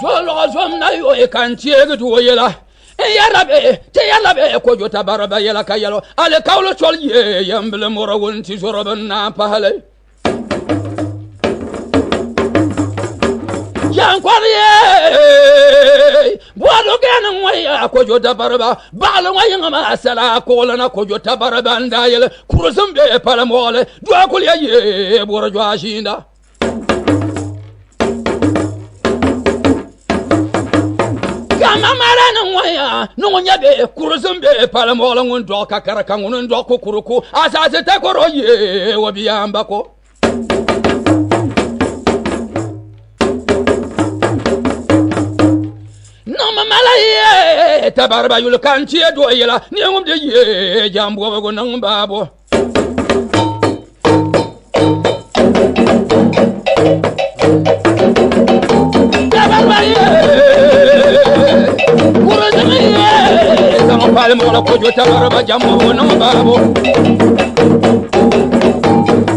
Solo somna yo e kantiege to yela. E yarabe, te yalabe ko jota baraba yela kayelo. Ale kawlo chol ye yamble moro wonti soroban na pahale. Yankwaye Bodo gana waya ko jota baraba balo waya ngama sala ko lana ko jota baraba ndayel kurusumbe pala mole do ko ye boro jwashinda Gama marana waya no nyabe kurusumbe pala mole ngun do kakara kangun do ko kuruku asase te ko roye wabiyamba ko Malaye tabarba yul kanti do yela ni ngum de ye jambo go nang babo tabarba ye pura de ye sama pale mo la ko jo tabarba jambo go nang babo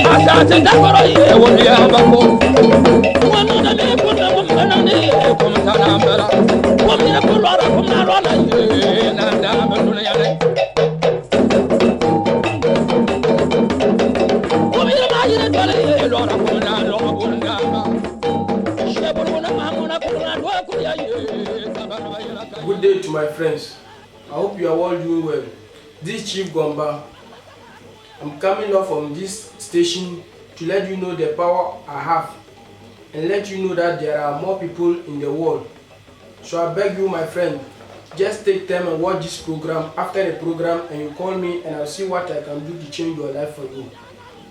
asa te tabaro ye woni ya bako wonu na be ko na mo manane ko mtana mbala Komina kulora komina rona ye nanda banduna yale Komina majira dole ye lora komina lora bunda Sheburuna mamuna kuluna do kuya ye tabarba yala kay Good day to my friends. I hope you are all doing well. This is Chief Gomba. I'm coming off from this station to let you know the power I have and let you know that there are more people in the world. So I beg you, my friend, just take time and watch this program. After the program, and you call me, and I'll see what I can do to change your life for you.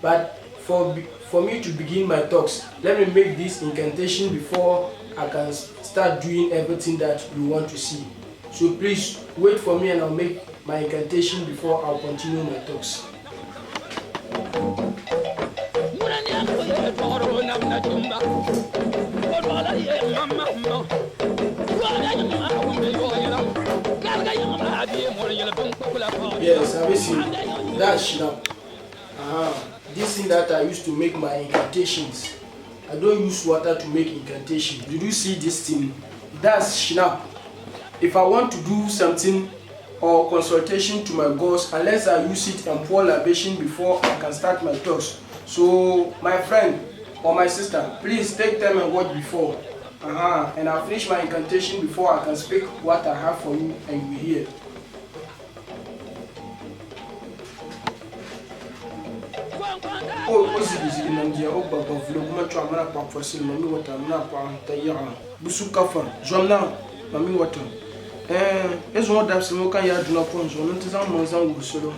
But for me to begin my talks, let me make this incantation before I can start doing everything that you want to see. So please wait for me, and I'll make my incantation before I'll continue my talks. Yes, have you seen? That's Shinap. This thing that I used to make my incantations. I don't use water to make incantation. Did you see this thing? That's Shinap. If I want to do something or consultation to my gods, unless I use it and pour libation before I can start my talks. So my friend or my sister, please take time and watch before. And I'll finish my incantation before I can speak what I have for you and you hear. Oh, busy Namdia, oh, Baba, Vlogma, Chamana, Papa, Mami, water, Napa, Tayara, Busukafa, Jomna, Mami, water. As one that Smoka Yard Lapons, or Nantizan Monzan Gusolo,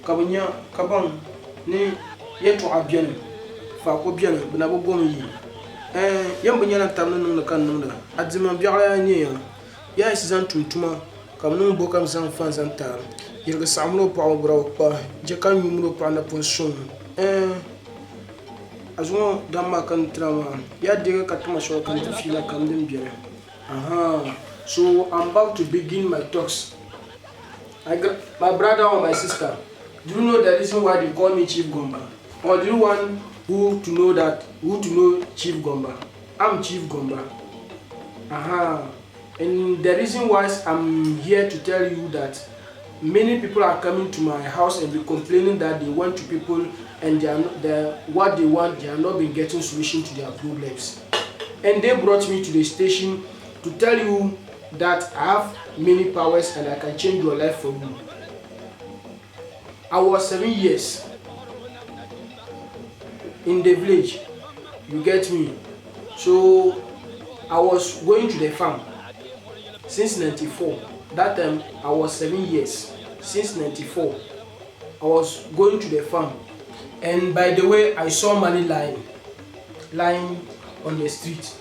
Cabanya, Caban, ne, yet to Abian, Facobian, Benabomi. Yambanyana Taman the Canada, Adzima Biara near. Yes, Zantuma, Kamno Bokam Zan Fans and Tam. Yelga Samlo Power Bropa, Jacan Yumuno Pana Ponson. As one Dama Cantrama, Yadiga Katamasho can feel like Camden Beer. So I'm about to begin my talks. I got my brother or my sister. Do you know the reason why they call me Chief Gomba? Or do you want who to know Chief Gomba? I'm Chief Gomba. And the reason why I'm here to tell you that many people are coming to my house and be complaining that they want to people and what they want, they are not been getting solution to their problems. And they brought me to the station to tell you that I have many powers and I can change your life for you. I was 7 years in the village, you get me. So I was going to the farm since 94. That time I was 7 years. Since 94 I was going to the farm, and by the way I saw money lying on the street.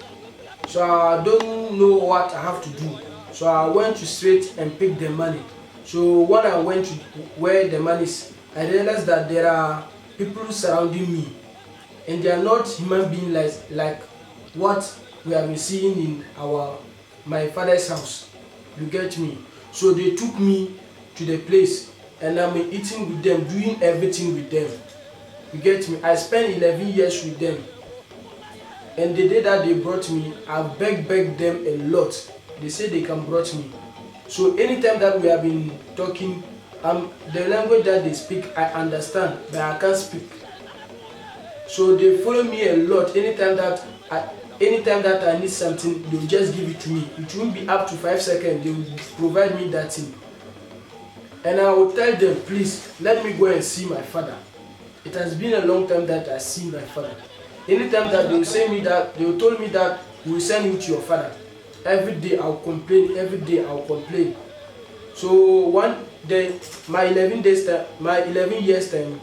So I don't know what I have to do. So I went to straight and pick the money. So when I went to where the money is, I realized that there are people surrounding me, and they are not human beings like what we have been seeing in my father's house. You get me? So they took me to the place, and I'm eating with them, doing everything with them. You get me? I spent 11 years with them, And the day that they brought me, I begged them a lot. They say they can brought me. So anytime that we have been talking, the language that they speak, I understand, but I can't speak. So they follow me a lot. Anytime that I need something, they'll just give it to me. It won't be up to 5 seconds. They will provide me that thing. And I will tell them, please, let me go and see my father. It has been a long time that I see my father. Anytime that they will say me that, they will told me that we will send you to your father. Every day I'll complain. Every day I'll complain. So one day, my 11 years time,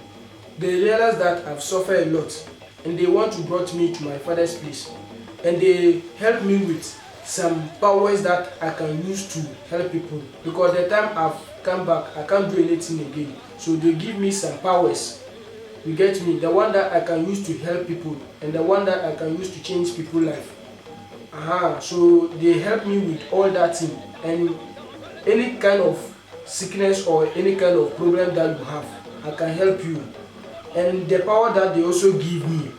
they realized that I've suffered a lot, and they want to brought me to my father's place, and they helped me with some powers that I can use to help people. Because the time I've come back, I can't do anything again. So they give me some powers. You get me? The one that I can use to help people, and the one that I can use to change people's life. So they help me with all that thing, and any kind of sickness or any kind of problem that you have, I can help you. And the power that they also give me,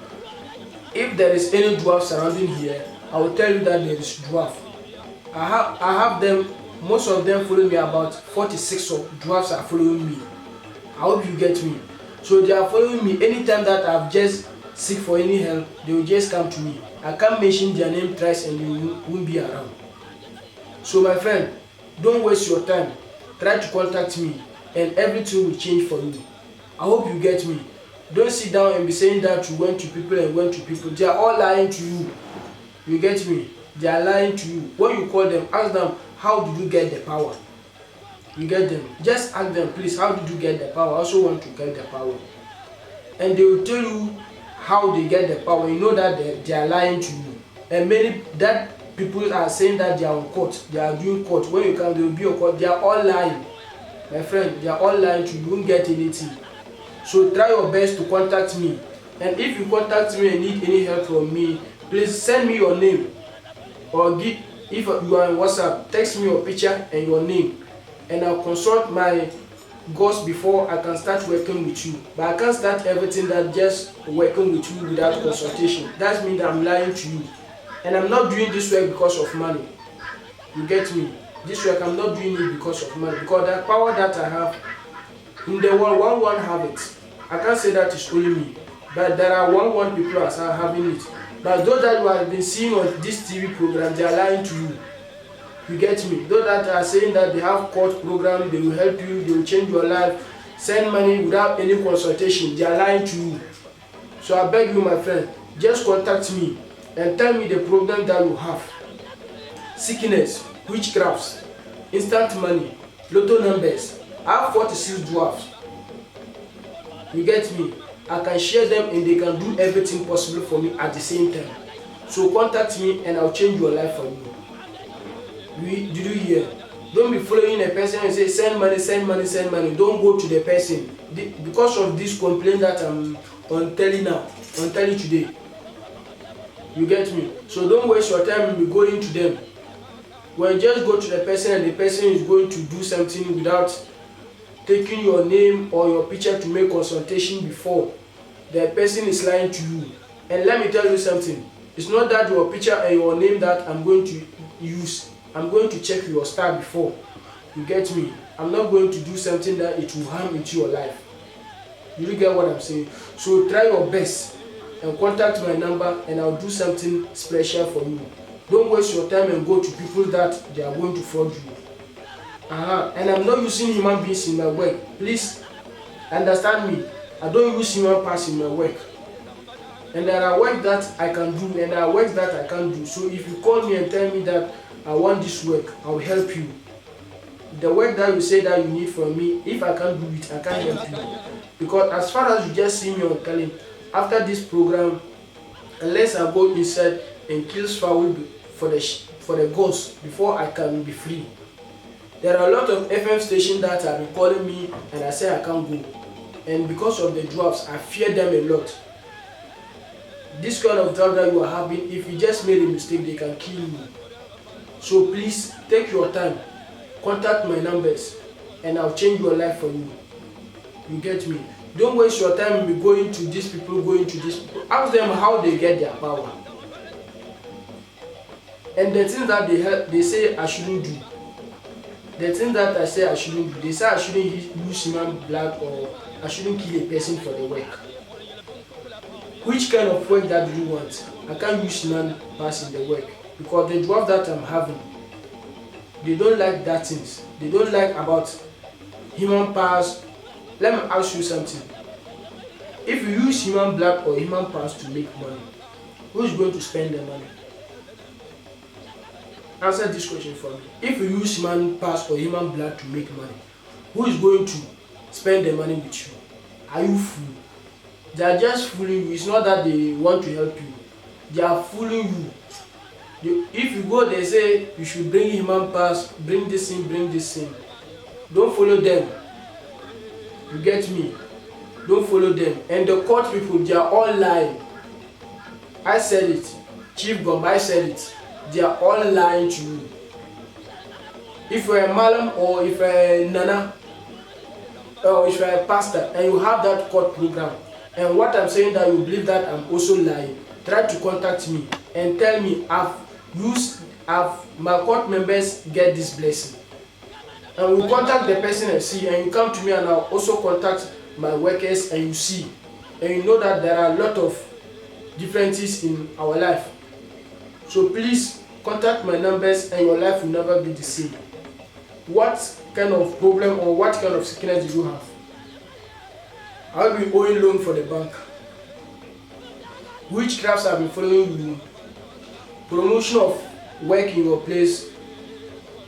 if there is any dwarf surrounding here, I will tell you that there is dwarf. I have them, most of them follow me, about 46 of dwarfs are following me. I hope you get me. So they are following me. Anytime that I've just seek for any help, they will just come to me. I can't mention their name twice and they won't be around. So my friend, don't waste your time. Try to contact me and everything will change for you. I hope you get me. Don't sit down and be saying that you went to people and went to people. They are all lying to you. You get me? They are lying to you. When you call them, ask them, how did you get the power? You get them? Just ask them, please, how did you get the power? I also want to get the power. And they will tell you how they get the power. You know that they are lying to you. And many that people are saying that they are on court. They are doing court. When you come, they will be on court. They are all lying. My friend, they are all lying to you. You won't get anything. So try your best to contact me. And if you contact me and need any help from me, please send me your name. Or if you are on WhatsApp, text me your picture and your name. And I'll consult my goals before I can start working with you. But I can't start everything that just working with you without consultation. That means I'm lying to you. And I'm not doing this work because of money. You get me? This work I'm not doing it because of money. Because the power that I have in the world, one have it. I can't say that it's only me. But there are one people as are having it. But those that you have been seeing on this TV program, they are lying to you. You get me? Those that are saying that they have court program, they will help you, they will change your life, send money without any consultation, they are lying to you. So I beg you, my friend, just contact me and tell me the problem that you have. Sickness, witchcrafts, instant money, lotto numbers. I have 46 dwarfs. You get me? I can share them and they can do everything possible for me at the same time. So contact me and I'll change your life for you. Did you hear? Don't be following a person and say send money, send money, send money. Don't go to the person. Because of this complaint that I'm on telling today. You get me? So don't waste your time and be going to them. When just go to the person and the person is going to do something without taking your name or your picture to make consultation before, the person is lying to you. And let me tell you something. It's not that your picture and your name that I'm going to use. I'm going to check your star before. You get me? I'm not going to do something that it will harm into your life. You get what I'm saying? So try your best and contact my number and I'll do something special for you. Don't waste your time and go to people that they are going to fraud you. And I'm not using human beings in my work. Please understand me. I don't use human parts in my work. And there are work that I can do and there are work that I can't do. So if you call me and tell me that I want this work, I will help you. The work that you say that you need from me, if I can't do it, I can't help you. Because as far as you just see me on telling, after this program, unless I go inside and kill fowl for the ghosts before I can be free. There are a lot of FM stations that have been calling me and I say I can't go. And because of the dwarfs, I fear them a lot. This kind of job that you are having, if you just made a mistake, they can kill you. So please take your time, contact my numbers, and I'll change your life for you. You get me? Don't waste your time with going to these people, Ask them how they get their power. And the things that they say I shouldn't do, the things that I say I shouldn't do, they say I shouldn't use human blood or I shouldn't kill a person for the work. Which kind of work that do you want? I can't use human parts in the work because the dwarf that I'm having, they don't like that things. They don't like about human parts. Let me ask you something. If you use human blood or human parts to make money, who is going to spend the money? Answer this question for me. If you use human parts or human blood to make money, who is going to spend the money with you? Are you fool? They are just fooling you. It's not that they want to help you. They are fooling you. If you go, they say you should bring human parts, bring this in, bring this in. Don't follow them. You get me? Don't follow them. And the court people, they are all lying. I said it. Chief Gomba, I said it. They are all lying to you. If you're a malam or if you're a nana or if you're a pastor and you have that court program, and what I'm saying that you believe that I'm also lying, try to contact me and tell me have my court members get this blessing. And we contact the person and see, and you come to me and I'll also contact my workers and you see, and you know that there are a lot of differences in our life. So please contact my numbers and your life will never be the same. What kind of problem or what kind of sickness do you have? I'll be owing loan for the bank. Witchcrafts have been following you. Promotion of work in your place.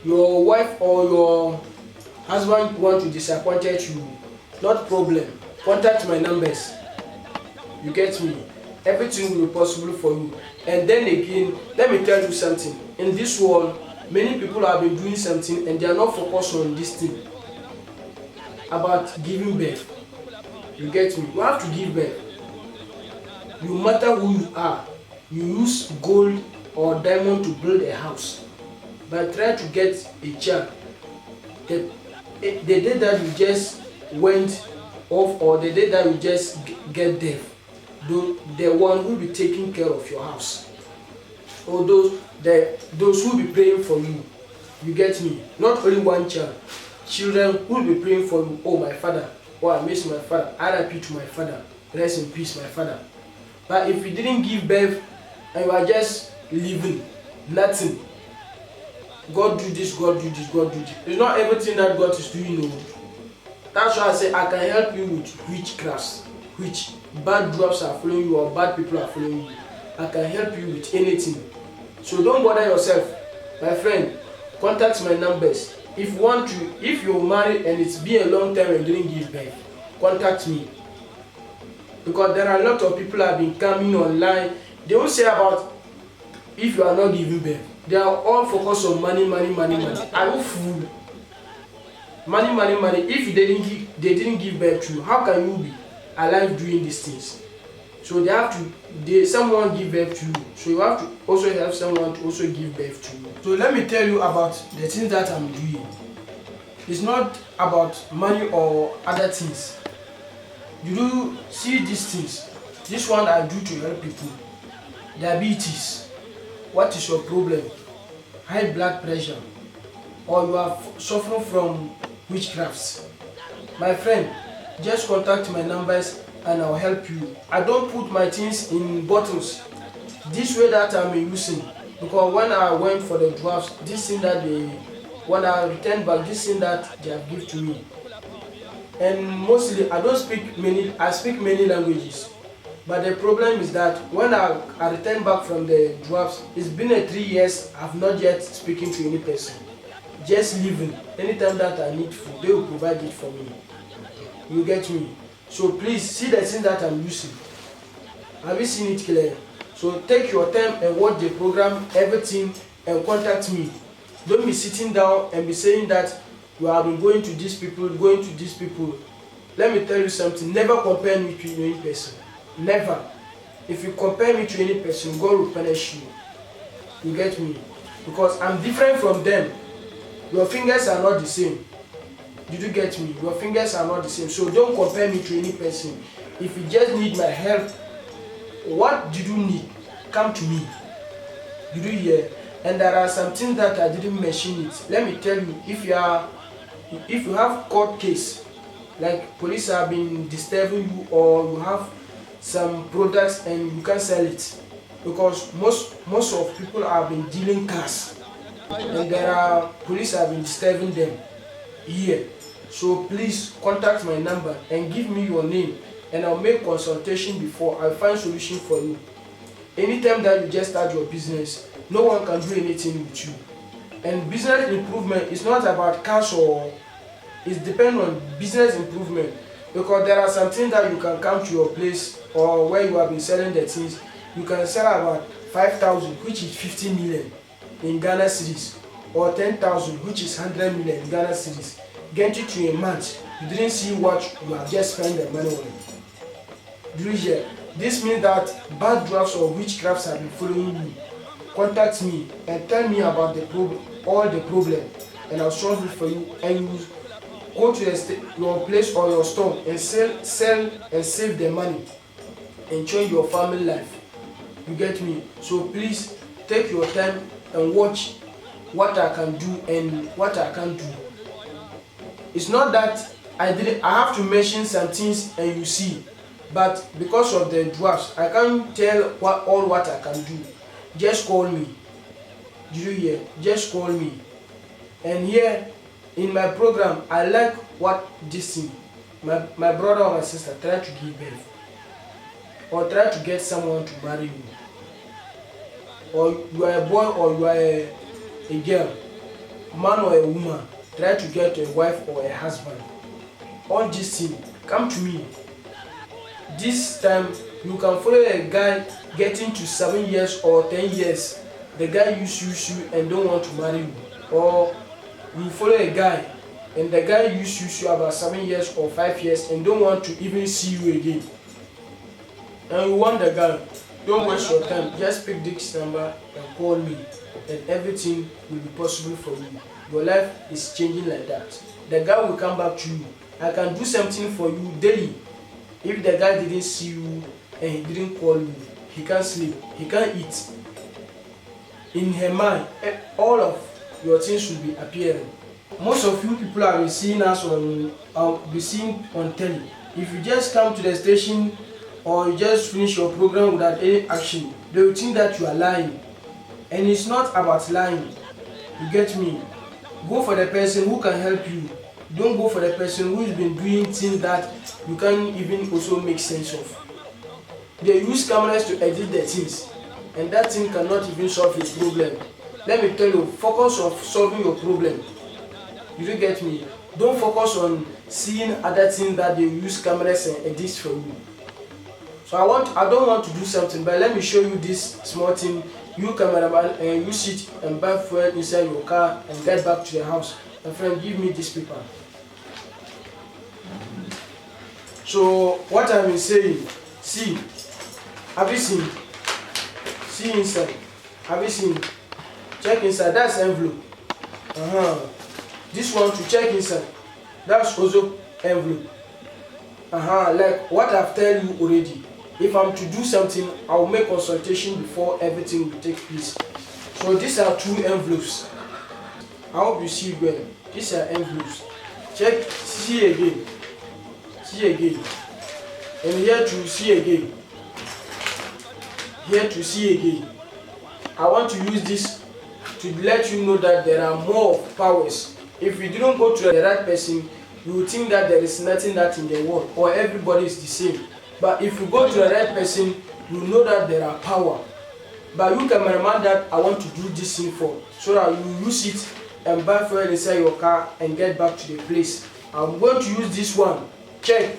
Your wife or your husband want to disappoint you. Not problem. Contact my numbers. You get me? Everything will be possible for you. And then again, let me tell you something. In this world, many people have been doing something and they are not focused on this thing about giving birth. You get me? You have to give birth. No matter who you are, you use gold or diamond to build a house, but try to get a child. The day that you just went off or the day that you just get deaf, the one who will be taking care of your house, or those who will be praying for you. You get me? Not only one child, children who will be praying for you. Oh, my father, oh, I miss my father, RIP to my father, rest in peace my father. But if you didn't give birth and you are just living, nothing, God do this, God do this, God do this. It's not everything that God is doing. No. That's why I say I can help you with witchcrafts, which bad drops are following you or bad people are following you. I can help you with anything. So don't bother yourself, my friend. Contact my numbers. If you want to, if you're married and it's been a long time and didn't give birth, contact me. Because there are a lot of people that have been coming online. They won't say about if you are not giving birth. They are all focused on money, money, money, money. Are you fool? Money, money, money. If they didn't give birth to you, how can you be alive doing these things? So they have to, someone give birth to you. So you have to also have someone to also give birth to you. So let me tell you about the things that I'm doing. It's not about money or other things. You do see these things. This one I do to help people. Diabetes. What is your problem? High blood pressure. Or you are suffering from witchcrafts. My friend, just contact my numbers and I'll help you. I don't put my things in bottles. This way that I'm using. Because when I went for the dwarfs, this thing that when I returned back, this thing that they have given to me. And mostly I speak many languages. But the problem is that when I return back from the dwarfs, it's been 3 years, I've not yet speaking to any person. Just living. Anytime that I need food, they will provide it for me. You get me? So please see the thing that I'm using. Have you seen it clear? So take your time and watch the program, everything, and contact me. Don't be sitting down and be saying that you have been going to these people, going to these people. Let me tell you something. Never compare me to any person. Never. If you compare me to any person, God will punish you. You get me? Because I'm different from them. Your fingers are not the same. Did you get me? Your fingers are not the same. So don't compare me to any person. If you just need my help, what did you need? Come to me. Did you hear? And there are some things that I didn't mention it. Let me tell you, if you have court case, like police have been disturbing you, or you have some products and you can't sell it, because most of people have been dealing cars, and there are police have been disturbing them here. So please contact my number and give me your name, and I'll make consultation before I find solution for you. Anytime that you just start your business, no one can do anything with you. And business improvement is not about cash, or it depends on business improvement, because there are some things that you can come to your place or where you have been selling the things, you can sell about 5,000, which is 50 million in Ghana cedis, or 10,000, which is 100 million in Ghana cedis. Get it to a month, you didn't see what you have just spent the money on. Do you hear? This means that bad drafts or witchcrafts have been following you. Contact me and tell me about the problem, all the problem, and I'll solve it for you. And you go to your place or your store and sell and save the money and change your family life. You get me? So please take your time and watch what I can do and what I can't do. It's not that I have to mention some things and you see, but because of the drafts, I can't tell what I can do. Just call me. Do you hear? Just call me. And here in my program, I like what this thing, my brother or my sister try to give birth, or try to get someone to marry you, or you are a boy or you are a girl, man or a woman, try to get a wife or a husband. All this thing, come to me. This time you can follow a guy getting to 7 years or 10 years. The guy use you and don't want to marry you, or you follow a guy and the guy use you about 7 years or 5 years and don't want to even see you again. And you want the guy, don't waste your time. Just pick this number and call me, and everything will be possible for you. Your life is changing like that. The guy will come back to you. I can do something for you daily. If the guy didn't see you and he didn't call you, he can't sleep, he can't eat. In her mind, all of your things will be appearing. Most of you people have been seeing us on telly. If you just come to the station or you just finish your program without any action, they will think that you are lying. And it's not about lying. You get me? Go for the person who can help you. Don't go for the person who has been doing things that you can't even also make sense of. They use cameras to edit the things, and that thing cannot even solve your problem. Let me tell you, focus on solving your problem. You don't get me? Don't focus on seeing other things that they use cameras and edit for you. So I don't want to do something, but let me show you this small thing. You cameraman, and you sit and buy fuel inside your car and get back to the house. My friend, give me this paper. So what I've been saying, see, have you seen? See inside. Have you seen? Check inside. That's envelope. This one to check inside. That's also envelope. Like what I've told you already. If I'm to do something, I'll make consultation before everything will take place. So these are 2 envelopes. I hope you see well. These are envelopes. Check. See again. See again. And here to see again. Here to see again. I want to use this to let you know that there are more powers. If you didn't go to the right person, you will think that there is nothing that in the world, or everybody is the same. But if you go to the right person, you know that there are power. But you cameraman that I want to do this thing for, so that you use it and buy fuel inside your car and get back to the place. I'm going to use this one. Check.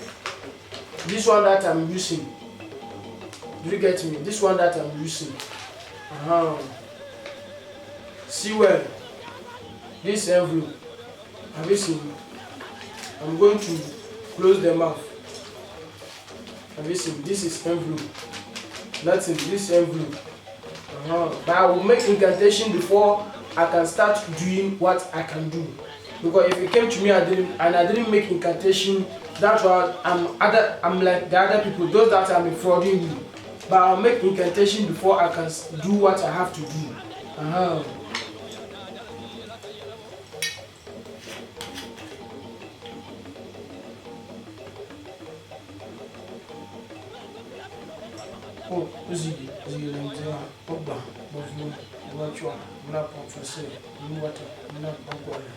This one that I'm using. Do you get me? This one that I'm using. See well. This envelope. Have you seen? I'm going to close the mouth. Have you seen? This is envelope. That's in this envelope. But I will make incantation before I can start doing what I can do. Because if it came to me I didn't make incantation, that's why I'm like the other people, those that are defrauding you. But I'll make incantation before I can do what I have to do. Uh-huh. Oh, Ziggy, Oba, Bovu, Watchwa, Muna Professor, Water, Muna Pogwaya,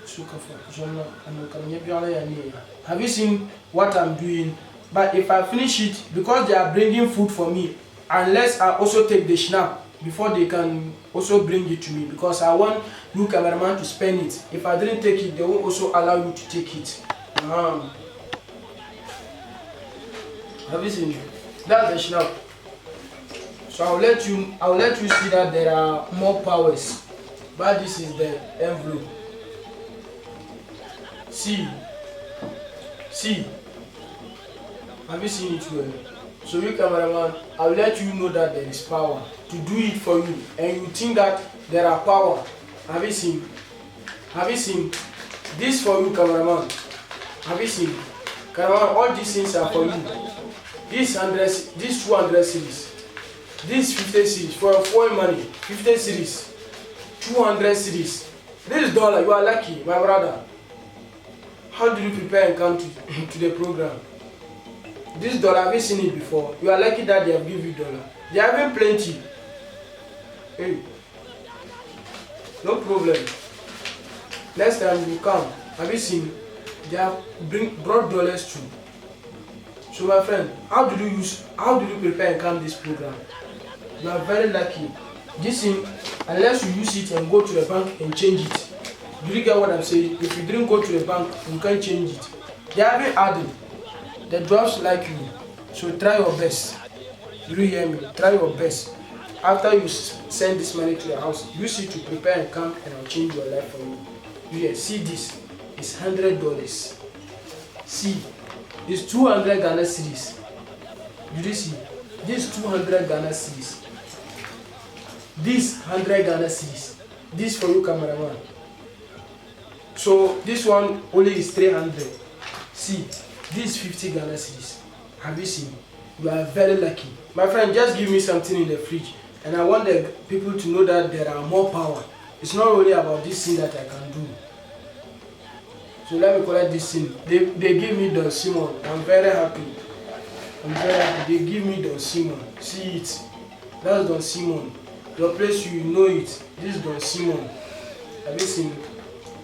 Sukafa, Jona, and Kanyabia. Have you seen what I'm doing? But if I finish it, because they are bringing food for me, unless I also take the snap before they can also bring it to me, because I want you cameraman to spend it. If I didn't take it, they won't also allow you to take it. Have you seen it? That's the snap. So I'll let you see that there are more powers. But this is the envelope. See. Have you seen it well? So you cameraman, I'll let you know that there is power to do it for you, and you think that there are power. Have you seen? This for you, cameraman. Have you seen? Cameraman, all these things are for you. This 200 series, this 50 series for your foreign money, 50 series, 200 series. This dollar, you are lucky, my brother. How do you prepare and come to the program? This dollar, have you seen it before? You are lucky that they have given you dollar. They are having plenty. Hey, no problem. Next time you come, have you seen? They have brought dollars too. So my friend, how do you prepare and come this program? You are very lucky. This thing, unless you use it and go to the bank and change it. Do you get what I'm saying? If you didn't go to the bank, you can't change it. They haven't added. The dwarfs like you. So try your best. Do you hear me? Try your best. After you send this money to your house, use it to prepare and come, and I'll change your life for you. Yeah, see this. It's $100. See. It's 200 Ghana cedis. Did you see? This 200 Ghana cedis. This 100 Ghana cedis. This for you, cameraman. So this one only is 300. See, this 50 Ghana cedis. Have you seen? You are very lucky. My friend, just give me something in the fridge, and I want the people to know that there are more power. It's not only about this thing that I can do. So let me collect this thing. They give me Don Simon. I'm very happy. They give me Don Simon. See it. That's Don Simon. Your place, you know it. This is Don Simon. Have you seen it?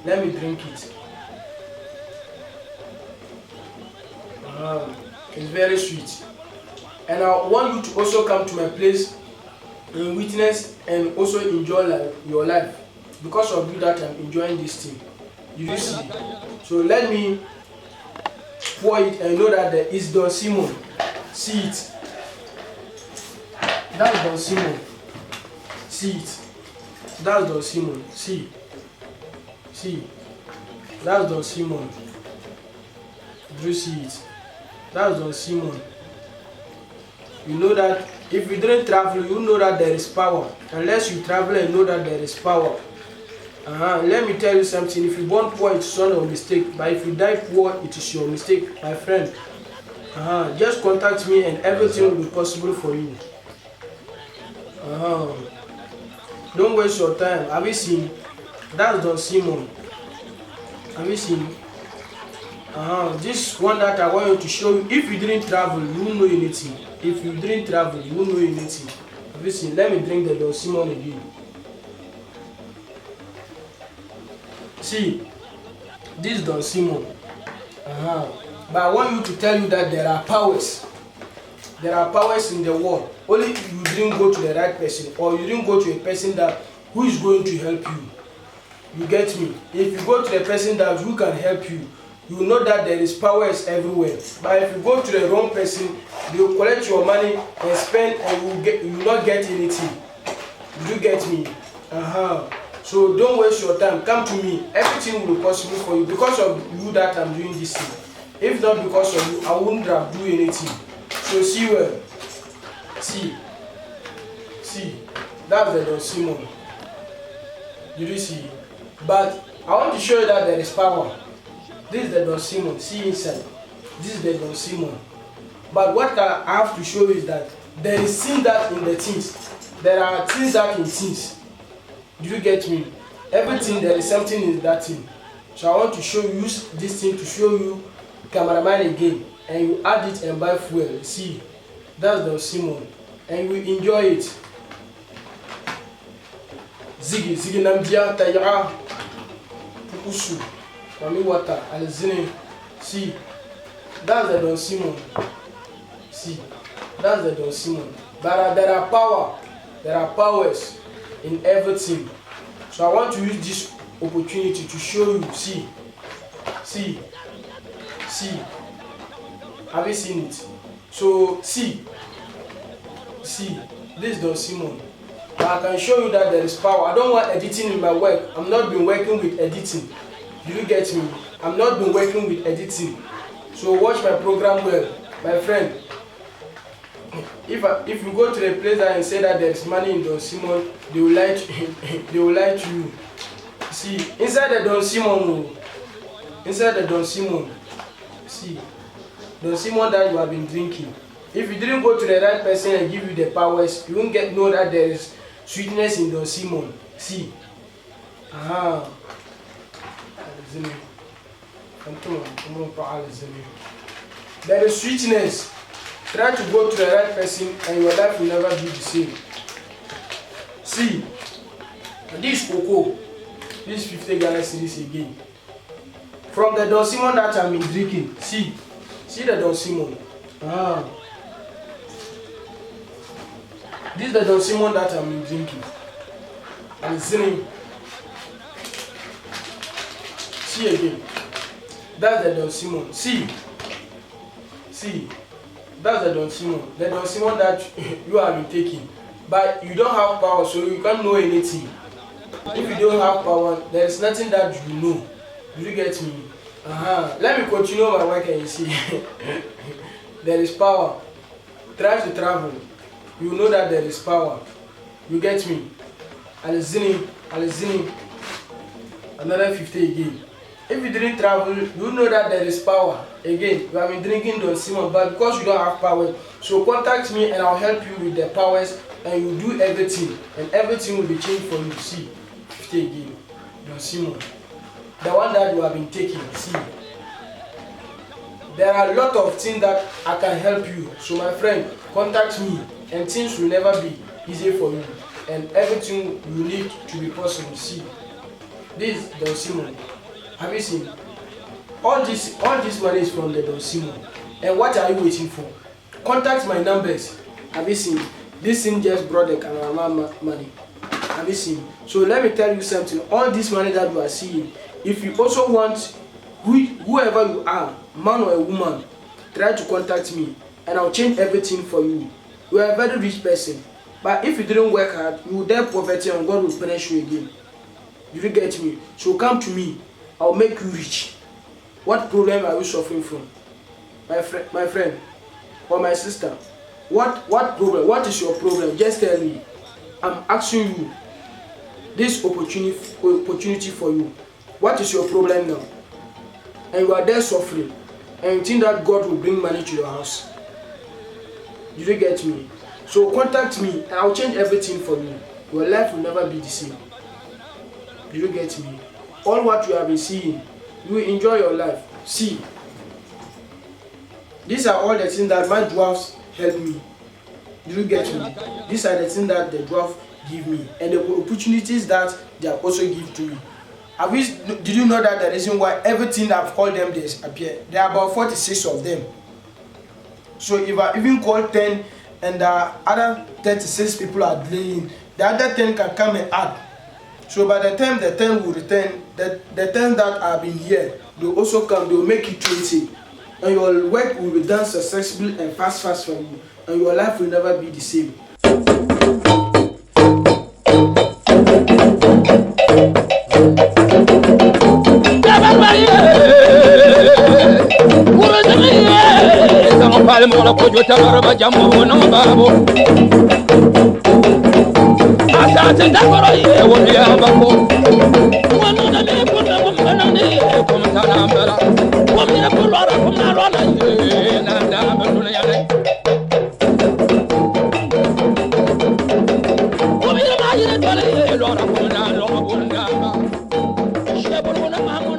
Let me drink it. It's very sweet. And I want you to also come to my place and witness and also enjoy your life. Because of you that I'm enjoying this thing. You see? So let me pour it and know that there is Don Simon. See it. That's Don Simon. See it. That's Don Simon. See. That's Don Simon. Do you see it? That's Don Simon. You know that if you didn't travel, you know that there is power. Unless you travel and know that there is power. Let me tell you something. If you born poor, it's not your mistake. But if you die poor, it is your mistake, my friend. Just contact me and everything will be possible for you. Don't waste your time. Have you seen? That's Don Simon. Have you seen? This one that I want you to show you. If you didn't travel, you won't know anything. If you didn't travel, you won't know anything. Have you seen? Let me drink the Don Simon again. See, this is Don Simon. But I want you to tell you that there are powers. There are powers in the world. Only if you didn't go to the right person, or you didn't go to a person who is going to help you. You get me? If you go to the person who can help you, you know that there is powers everywhere. But if you go to the wrong person, they will collect your money and spend, and you will not get anything. Do you get me? So don't waste your time. Come to me. Everything will be possible for you. Because of you that I'm doing this thing. If not because of you, I wouldn't have do anything. So see well. See. That's the Don Simon. Did you see? But I want to show you that there is power. This is the Don Simon. See inside. This is the Don Simon. But what I have to show you is that there is sin that in the things. there are things that in things. Do you get me? Everything there is something in that thing. So I want to show you, use this thing to show you cameraman again, and you add it and buy fuel. See, that's the Simon, and you enjoy it. Ziggy namdia tayara pukusu mami water alizini. See, that's the Don Simon. See, that's the Don Simon. But there are powers in everything. So I want to use this opportunity to show you. See, have you seen it? So see, this is Don Simon. But I can show you that there is power. I don't want editing in my work. I'm not been working with editing. Do you get me? I'm not been working with editing. So watch my program well, my friend. If you go to the place and say that there is money in Don Simon, they will lie to you. See, inside the Don Simon, see, Don Simon that you have been drinking. If you didn't go to the right person and give you the powers, you won't know that there is sweetness in Don Simon. See, there is sweetness. Try to go to the right person and your life will never be the same. See, this cocoa, this 50 Ghana series again. From the Don Simon that I'm drinking. See the Don Simon. This is the Don Simon that I'm drinking. I'm listening. See again. That's the Don Simon. See. That's the Don Simon. The Don Simon that you have been taking. But you don't have power, so you can't know anything. If you don't have power, there is nothing that you know. Do you get me? Let me continue my work and you see. There is power. Try to travel. You know that there is power. You get me? Alizini. Another 50 again. If you didn't travel, you know that there is power. Again, you have been drinking Don Simon, but because you don't have power, so contact me and I'll help you with the powers and you do everything. And everything will be changed for you. See, 50 again. Don Simon. The one that you have been taking. See. There are a lot of things that I can help you. So my friend, contact me and things will never be easy for you. And everything you need to be possible. See. This is Don Simon. Have you seen? All this money is from the Don Simon. And what are you waiting for? Contact my numbers. Have you seen? This thing just brought the cameraman money. Have you seen? So let me tell you something. All this money that you are seeing, if you also want whoever you are, man or a woman, try to contact me and I'll change everything for you. You are a very rich person. But if you didn't work hard, you will die poverty and God will punish you again. Do you get me? So come to me. I'll make you rich. What problem are you suffering from? My friend or my sister? What problem? What is your problem? Just tell me. I'm asking you this opportunity for you. What is your problem now? And you are there suffering. And you think that God will bring money to your house. Did you get me? So contact me and I'll change everything for you. Your life will never be the same. Did you get me? All what you have been seeing, you will enjoy your life. See, these are all the things that my dwarfs help me. Did you get me? These are the things that the dwarf give me and the opportunities that they have also give to me. Did you know that the reason why everything I've called them disappear? There are about 46 of them. So if I even call 10 and the other 36 people are delaying, the other 10 can come and add. So by the time the 10 will return, the 10 that have been here, they will also come, they will make it 20. And your work will be done successfully and fast for you. And your life will never be the same. wundama